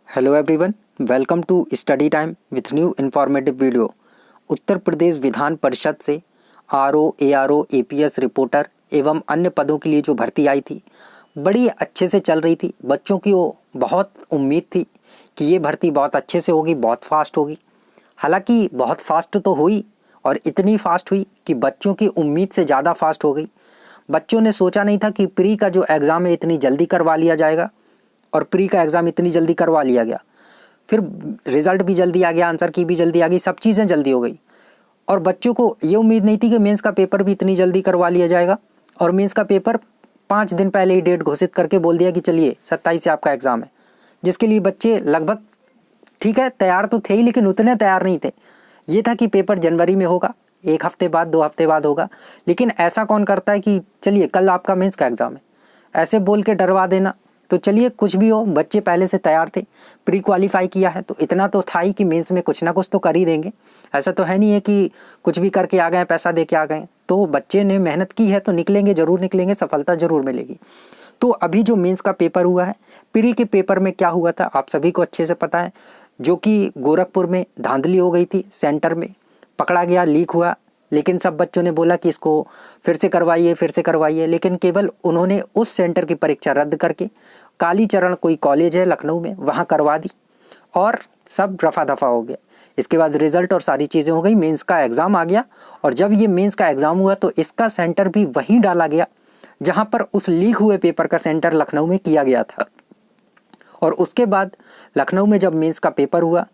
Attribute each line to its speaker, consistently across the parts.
Speaker 1: Hello everyone, welcome to study time with new informative video. Uttar Pradesh Vidhan Parishad से RO, ARO, APS reporter एवं अन्य पदों के लिए जो भर्ती आई थी बड़ी अच्छे से चल रही थी। बच्चों की वो बहुत उम्मीद थी कि ये भर्ती बहुत अच्छे से होगी, बहुत फास्ट होगी। हालांकि बहुत फास्ट तो हुई और इतनी फास्ट हुई कि बच्चों की उम्मीद से ज़्यादा फास्ट हो गई। बच्चों ने सोचा नहीं था कि प्री का जो एग्ज़ाम है इतनी जल्दी करवा लिया जाएगा, और प्री का एग्ज़ाम इतनी जल्दी करवा लिया गया। फिर रिज़ल्ट भी जल्दी आ गया, आंसर की भी जल्दी आ गई, सब चीज़ें जल्दी हो गई। और बच्चों को ये उम्मीद नहीं थी कि मेंस का पेपर भी इतनी जल्दी करवा लिया जाएगा। और मेंस का पेपर 5 दिन पहले ही डेट घोषित करके बोल दिया कि चलिए 27 से आपका एग्ज़ाम है, जिसके लिए बच्चे लगभग ठीक है तैयार तो थे ही, लेकिन उतने तैयार नहीं थे। ये था कि पेपर जनवरी में होगा, 1 हफ्ते बाद 2 हफ्ते बाद होगा। लेकिन ऐसा कौन करता है कि चलिए कल आपका मेंस का एग्ज़ाम है, ऐसे बोल के डरवा देना। तो चलिए कुछ भी हो, बच्चे पहले से तैयार थे। प्री क्वालिफाई किया है तो इतना तो था ही कि मेंस में कुछ ना कुछ तो कर ही देंगे। ऐसा तो है नहीं है कि कुछ भी करके आ गए, पैसा दे के आ गए। तो बच्चे ने मेहनत की है तो निकलेंगे, ज़रूर निकलेंगे, सफलता ज़रूर मिलेगी। तो अभी जो मेंस का पेपर हुआ है, प्री के पेपर में क्या हुआ था आप सभी को अच्छे से पता है, जो कि गोरखपुर में धांधली हो गई थी। सेंटर में पकड़ा गया, लीक हुआ, लेकिन सब बच्चों ने बोला कि इसको फिर से करवाइए। लेकिन केवल उन्होंने उस सेंटर की परीक्षा रद्द करके कालीचरण कोई कॉलेज है लखनऊ में, वहाँ करवा दी और सब रफा दफा हो गया। इसके बाद रिजल्ट और सारी चीज़ें हो गई, मेंस का एग्ज़ाम आ गया। और जब ये मेंस का एग्ज़ाम हुआ तो इसका सेंटर भी वहीं डाला गया जहाँ पर उस लीक हुए पेपर का सेंटर लखनऊ में किया गया था। और उसके बाद लखनऊ में जब मेंस का पेपर हुआ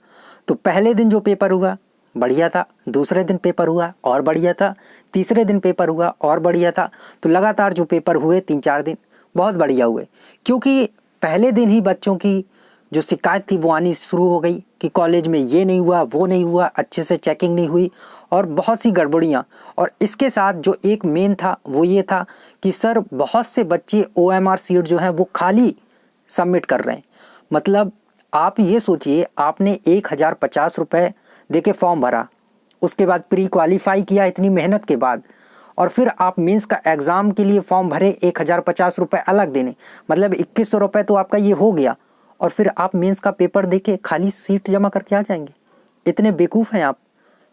Speaker 1: तो पहले दिन जो पेपर हुआ बढ़िया था, दूसरे दिन पेपर हुआ और बढ़िया था, तीसरे दिन पेपर हुआ और बढ़िया था। तो लगातार जो पेपर हुए 3-4 दिन बहुत बढ़िया हुए, क्योंकि पहले दिन ही बच्चों की जो शिकायत थी वो आनी शुरू हो गई कि कॉलेज में ये नहीं हुआ, वो नहीं हुआ, अच्छे से चेकिंग नहीं हुई और बहुत सी गड़बड़ियाँ। और इसके साथ जो एक मेन था वो ये था कि सर बहुत से बच्चे OMR सीट जो है वो खाली सबमिट कर रहे हैं। मतलब आप ये सोचिए, आपने 1050 रुपये दे के फॉर्म भरा, उसके बाद प्री क्वालिफाई किया इतनी मेहनत के बाद, और फिर आप मेंस का एग्ज़ाम के लिए फॉर्म भरे 1050 रुपये अलग देने, मतलब 2100 रुपये तो आपका ये हो गया। और फिर आप मेंस का पेपर दे के खाली सीट जमा करके आ जाएंगे। इतने बेवकूफ़ हैं आप,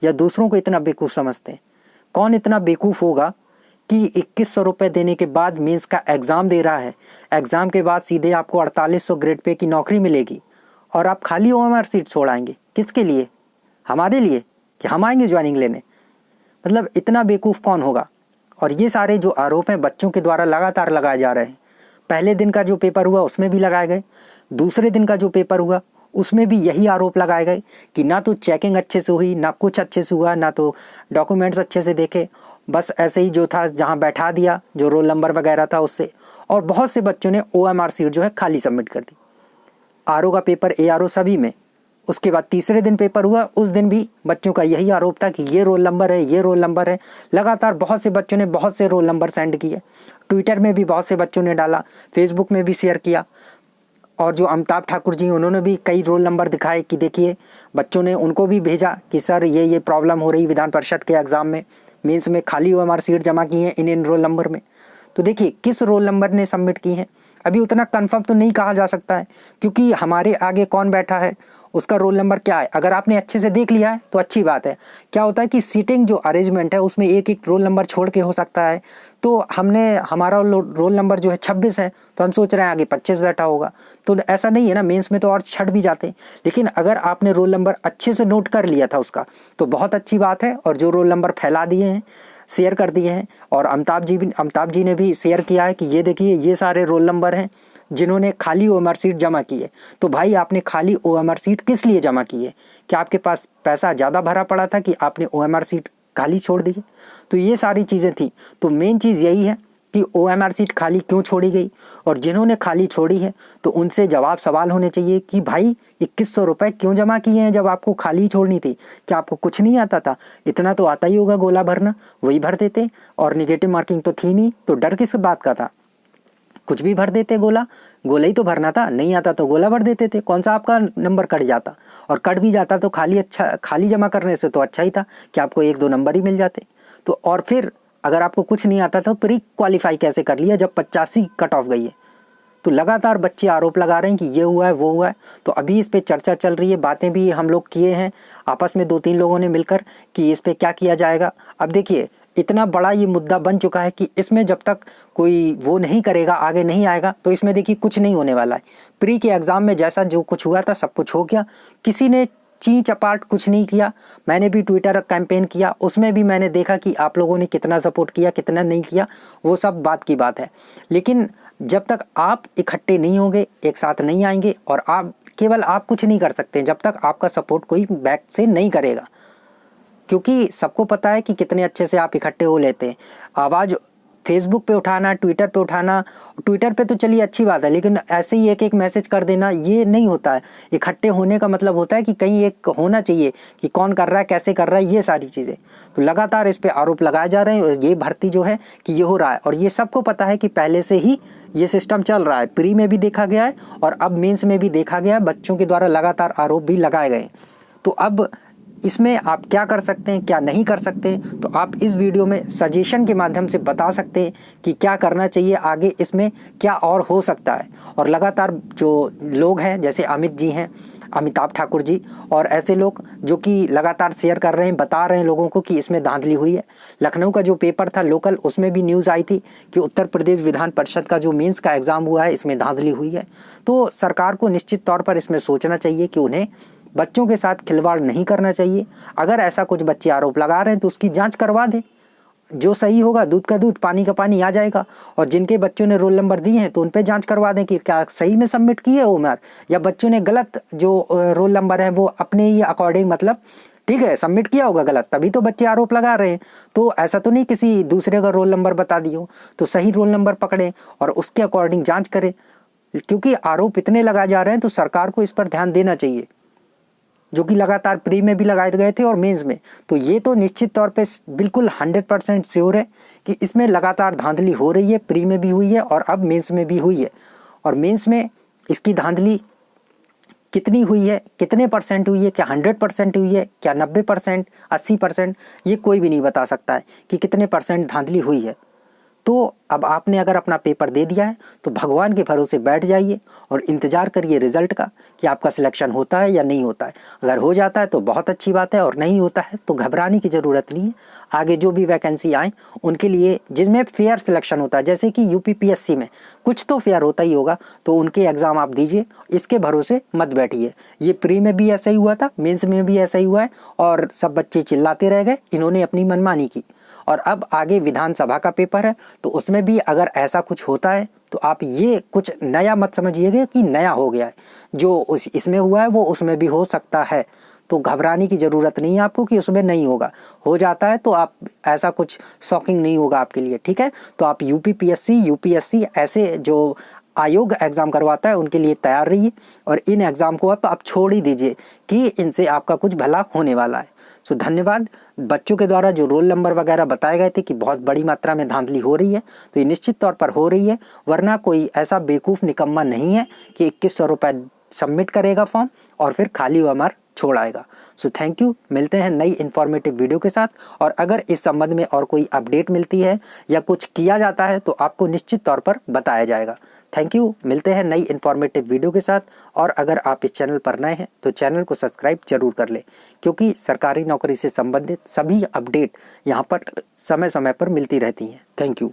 Speaker 1: या दूसरों को इतना बेवकूफ़ समझते हैं? कौन इतना बेवकूफ़ होगा कि 2100 रुपये देने के बाद मेंस का एग्ज़ाम दे रहा है, एग्ज़ाम के बाद सीधे आपको 4800 ग्रेड पे की नौकरी मिलेगी और आप खाली OMR सीट छोड़ाएंगे? किसके लिए? हमारे लिए कि हम आएंगे ज्वाइनिंग लेने? मतलब इतना बेवकूफ़ कौन होगा? और ये सारे जो आरोप हैं बच्चों के द्वारा लगातार लगाए जा रहे हैं। पहले दिन का जो पेपर हुआ उसमें भी लगाए गए, दूसरे दिन का जो पेपर हुआ उसमें भी यही आरोप लगाए गए कि ना तो चेकिंग अच्छे से हुई, ना कुछ अच्छे से हुआ, ना तो डॉक्यूमेंट्स अच्छे से देखे, बस ऐसे ही जो था जहाँ बैठा दिया, जो रोल नंबर वगैरह था उससे। और बहुत से बच्चों ने OMR सीट जो है खाली सबमिट कर दी। आरओ का पेपर, ARO सभी में। उसके बाद तीसरे दिन पेपर हुआ, उस दिन भी बच्चों का यही आरोप था कि ये रोल नंबर है, ये रोल नंबर है। लगातार बहुत से बच्चों ने बहुत से रोल नंबर सेंड किए, ट्विटर में भी बहुत से बच्चों ने डाला, फेसबुक में भी शेयर किया। और जो अमिताभ ठाकुर जी उन्होंने भी कई रोल नंबर दिखाए कि देखिए, बच्चों ने उनको भी भेजा कि सर ये प्रॉब्लम हो रही विधान परिषद के एग्ज़ाम में, मेंस में खाली OMR सीट जमा की हैं इन रोल नंबर में। तो देखिए किस रोल नंबर ने सबमिट की हैं अभी उतना कंफर्म तो नहीं कहा जा सकता है, क्योंकि हमारे आगे कौन बैठा है, उसका रोल नंबर क्या है, अगर आपने अच्छे से देख लिया है तो अच्छी बात है। क्या होता है कि सीटिंग जो अरेंजमेंट है उसमें एक एक रोल नंबर छोड़ के हो सकता है। तो हमारा रोल नंबर जो है 26 है, तो हम सोच रहे हैं आगे 25 बैठा होगा। तो ऐसा नहीं है ना, मेंस में तो और छट भी जाते। लेकिन अगर आपने रोल नंबर अच्छे से नोट कर लिया था उसका तो बहुत अच्छी बात है। और जो रोल नंबर फैला दिए हैं, शेयर कर दिए हैं, और अमिताभ जी ने भी शेयर किया है कि ये देखिए ये सारे रोल नंबर हैं जिन्होंने खाली OMR सीट जमा की है। तो भाई आपने खाली OMR सीट किस लिए जमा की है? क्या आपके पास पैसा ज़्यादा भरा पड़ा था कि आपने OMR सीट खाली छोड़ दी? तो ये सारी चीज़ें थी। तो मेन चीज़ यही है कि OMR सीट खाली क्यों छोड़ी गई, और जिन्होंने खाली छोड़ी है तो उनसे जवाब सवाल होने चाहिए कि भाई 2100 रुपये क्यों जमा किए हैं जब आपको खाली छोड़नी थी? क्या आपको कुछ नहीं आता था? इतना तो आता ही होगा गोला भरना, वही भर देते। और निगेटिव मार्किंग तो थी नहीं, तो डर किस बात का था? कुछ भी भर देते, गोला ही तो भरना था। नहीं आता तो गोला भर देते थे, कौन सा आपका नंबर कट जाता? और कट भी जाता तो खाली जमा करने से तो अच्छा ही था कि आपको 1-2 नंबर ही मिल जाते। तो और फिर अगर आपको कुछ नहीं आता तो प्री क्वालिफाई कैसे कर लिया जब 85 कट ऑफ गई है? तो लगातार बच्चे आरोप लगा रहे हैं कि ये हुआ है वो हुआ है। तो अभी इस पे चर्चा चल रही है, बातें भी हम लोग किए हैं आपस में 2-3 लोगों ने मिलकर कि इस पे क्या किया जाएगा। अब देखिए इतना बड़ा ये मुद्दा बन चुका है कि इसमें जब तक कोई वो नहीं करेगा, आगे नहीं आएगा, तो इसमें देखिए कुछ नहीं होने वाला है। प्री के एग्ज़ाम में जैसा जो कुछ हुआ था सब कुछ हो गया, किसी ने ची चपाट कुछ नहीं किया। मैंने भी ट्विटर कैंपेन किया, उसमें भी मैंने देखा कि आप लोगों ने कितना सपोर्ट किया कितना नहीं किया, वो सब बात की बात है। लेकिन जब तक आप इकट्ठे नहीं होंगे, एक साथ नहीं आएंगे, और आप केवल आप कुछ नहीं कर सकते जब तक आपका सपोर्ट कोई बैक से नहीं करेगा, क्योंकि सबको पता है कि कितने अच्छे से आप इकट्ठे हो लेते हैं। आवाज़ फेसबुक पे उठाना, ट्विटर पे उठाना, ट्विटर पे तो चलिए अच्छी बात है, लेकिन ऐसे ही एक एक मैसेज कर देना ये नहीं होता है। इकट्ठे होने का मतलब होता है कि कहीं एक होना चाहिए कि कौन कर रहा है, कैसे कर रहा है, ये सारी चीज़ें। तो लगातार इस पे आरोप लगाए जा रहे हैं, और ये भर्ती जो है कि ये हो रहा है, और ये सबको पता है कि पहले से ही ये सिस्टम चल रहा है। प्री में भी देखा गया है और अब मेंस में भी देखा गया है, बच्चों के द्वारा लगातार आरोप भी लगाए गए। तो अब इसमें आप क्या कर सकते हैं, क्या नहीं कर सकते, तो आप इस वीडियो में सजेशन के माध्यम से बता सकते हैं कि क्या करना चाहिए आगे, इसमें क्या और हो सकता है। और लगातार जो लोग हैं जैसे अमित जी हैं, अमिताभ ठाकुर जी, और ऐसे लोग जो कि लगातार शेयर कर रहे हैं, बता रहे हैं लोगों को कि इसमें धांधली हुई है। लखनऊ का जो पेपर था लोकल, उसमें भी न्यूज़ आई थी कि उत्तर प्रदेश विधान परिषद का जो मेंस का एग्ज़ाम हुआ है इसमें धांधली हुई है। तो सरकार को निश्चित तौर पर इसमें सोचना चाहिए कि उन्हें बच्चों के साथ खिलवाड़ नहीं करना चाहिए। अगर ऐसा कुछ बच्चे आरोप लगा रहे हैं तो उसकी जांच करवा दें, जो सही होगा दूध का दूध पानी का पानी आ जाएगा। और जिनके बच्चों ने रोल नंबर दिए हैं तो उन पे जांच करवा दें कि क्या सही में सबमिट किए उम्र, या बच्चों ने गलत जो रोल नंबर है वो अपने ही अकॉर्डिंग, मतलब ठीक है सबमिट किया होगा गलत, तभी तो बच्चे आरोप लगा रहे हैं। तो ऐसा तो नहीं किसी दूसरे का रोल नंबर बता दिए हो, तो सही रोल नंबर पकड़ें और उसके अकॉर्डिंग जाँच करें। क्योंकि आरोप इतने लगाए जा रहे हैं तो सरकार को इस पर ध्यान देना चाहिए, जो कि लगातार प्री में भी लगाए गए थे और मेंस में। तो ये तो निश्चित तौर पे बिल्कुल 100% श्योर है कि इसमें लगातार धांधली हो रही है, प्री में भी हुई है और अब मेंस में भी हुई है। और मेंस में इसकी धांधली कितनी हुई है, कितने परसेंट हुई है, क्या 100% हुई है, क्या 90%, 80%, ये कोई भी नहीं बता सकता है कि कितने परसेंट धांधली हुई है। तो अब आपने अगर अपना पेपर दे दिया है तो भगवान के भरोसे बैठ जाइए और इंतज़ार करिए रिज़ल्ट का कि आपका सिलेक्शन होता है या नहीं होता है। अगर हो जाता है तो बहुत अच्छी बात है, और नहीं होता है तो घबराने की ज़रूरत नहीं है। आगे जो भी वैकेंसी आए उनके लिए जिसमें फेयर सिलेक्शन होता है, जैसे कि यूपीपीएससी में कुछ तो फेयर होता ही होगा, तो उनके एग्ज़ाम आप दीजिए, इसके भरोसे मत बैठिए। ये प्री में भी ऐसा ही हुआ था, मेंस में भी ऐसा ही हुआ है, और सब बच्चे चिल्लाते रह गए, इन्होंने अपनी मनमानी की। और अब आगे विधानसभा का पेपर है, तो उसमें भी अगर ऐसा कुछ होता है तो आप ये कुछ नया मत समझिएगा कि नया हो गया है, जो इसमें हुआ है वो उसमें भी हो सकता है। तो घबराने की ज़रूरत नहीं है आपको कि उसमें नहीं होगा, हो जाता है तो आप ऐसा कुछ शॉकिंग नहीं होगा आपके लिए, ठीक है। तो आप यूपीपीएससी, यूपीएससी ऐसे जो आयोग एग्ज़ाम करवाता है उनके लिए तैयार रहिए, और इन एग्ज़ाम को आप छोड़ ही दीजिए कि इनसे आपका कुछ भला होने वाला है। सो धन्यवाद। बच्चों के द्वारा जो रोल नंबर वगैरह बताए गए थे कि बहुत बड़ी मात्रा में धांधली हो रही है, तो ये निश्चित तौर पर हो रही है, वरना कोई ऐसा बेवकूफ़ निकम्मा नहीं है कि 2100 रुपये सबमिट करेगा फॉर्म और फिर खाली उम्र छोड़ आएगा। सो थैंक यू, मिलते हैं नई इन्फॉर्मेटिव वीडियो के साथ। और अगर इस संबंध में और कोई अपडेट मिलती है या कुछ किया जाता है तो आपको निश्चित तौर पर बताया जाएगा। थैंक यू, मिलते हैं नई इन्फॉर्मेटिव वीडियो के साथ। और अगर आप इस चैनल पर नए हैं तो चैनल को सब्सक्राइब जरूर कर लें, क्योंकि सरकारी नौकरी से संबंधित सभी अपडेट यहाँ पर समय समय पर मिलती रहती हैं। Thank you.